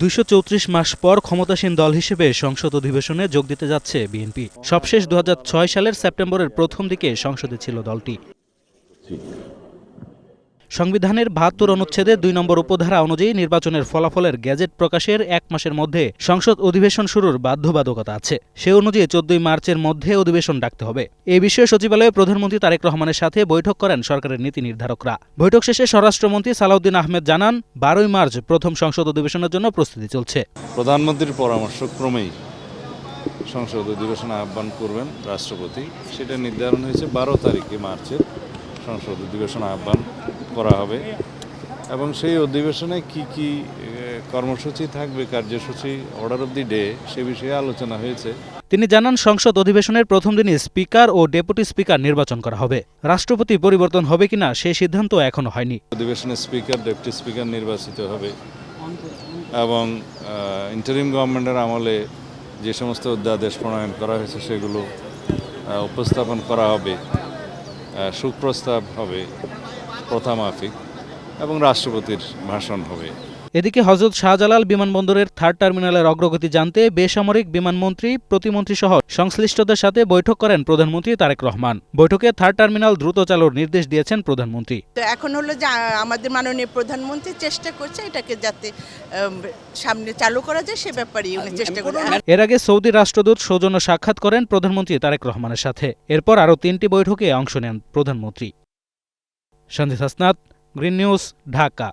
২৩৪ মাস পর ক্ষমতাসীন দল হিসেবে সংসদ অধিবেশনে যোগ দিতে যাচ্ছে বিএনপি। সবশেষ ২০০৬ সালের সেপ্টেম্বরের প্রথম দিকে সংসদে ছিল দলটি। সংবিধানের ৭২ অনুচ্ছেদে ২ নম্বর উপধারা অনুযায়ী নির্বাচনের ফলাফলের গেজেট প্রকাশের ১ মাসের মধ্যে সংসদ অধিবেশন শুরুর বাধ্যবাধকতা আছে। সে অনুযায়ী ১৪ মার্চের মধ্যে অধিবেশন ডাকতে হবে। এ বিষয়ে সচিবালয়ে প্রধানমন্ত্রী তারেক রহমানের সাথে বৈঠক করেন সরকারের নীতি নির্ধারকরা। বৈঠক শেষে স্বরাষ্ট্রমন্ত্রী সালাউদ্দিন আহমেদ জানান, ১২ মার্চ প্রথম সংসদ অধিবেশনের জন্য প্রস্তুতি চলছে। প্রধানমন্ত্রীর পরামর্শক্রমেই সংসদ অধিবেশন আহ্বান করবেন রাষ্ট্রপতি। সেটা নির্ধারণ হয়েছে ১২ তারিখে মার্চের সংসদ অধিবেশন আহ্বান করা হবে এবং সেই অধিবেশনে কি কি কর্মসূচি থাকবে, কার্যসূচি, অর্ডার অব দি ডে, সে বিষয়ে আলোচনা হয়েছে। তিনি জানান, সংসদ অধিবেশনের প্রথম দিনই স্পিকার ও ডেপুটি স্পিকার নির্বাচন করা হবে। রাষ্ট্রপতি পরিবর্তন হবে কিনা সে সিদ্ধান্ত এখনো হয়নি। অধিবেশনে স্পিকার, ডেপুটি স্পিকার নির্বাচিত হবে এবং ইন্টারিম গভর্নমেন্টের আমলে যে সমস্ত অধ্যাদেশ প্রণয়ন করা হয়েছে সেগুলো উপস্থাপন করা হবে, সুপ্রস্তাব হবে প্রথামাফিক এবং রাষ্ট্রপতির ভাষণ হবে। এদিকে হযরত শাহজালাল বিমানবন্দরের 3rd টার্মিনালের অগ্রগতি জানতে বেসামরিক বিমানমন্ত্রী, প্রতিমন্ত্রী সহ সংশ্লিষ্টদের সাথে বৈঠক করেন প্রধানমন্ত্রী তারেক রহমান। বৈঠকে 3rd টার্মিনাল দ্রুত চালুর নির্দেশ দিয়েছেন প্রধানমন্ত্রী। তো এখন হলো যে আমাদের মাননীয় প্রধানমন্ত্রী চেষ্টা করছে এটাকে যাতে সামনে চালু করা যায়, সে ব্যাপারে উনি চেষ্টা করছেন। এর আগে সৌদি রাষ্ট্রদূত সৌজন্য সাক্ষাৎ করেন প্রধানমন্ত্রী তারেক রহমানের সাথে। এরপর আরও 3টি বৈঠকে অংশ নেন প্রধানমন্ত্রী। Sandip Hasnat, Green News, Dhaka.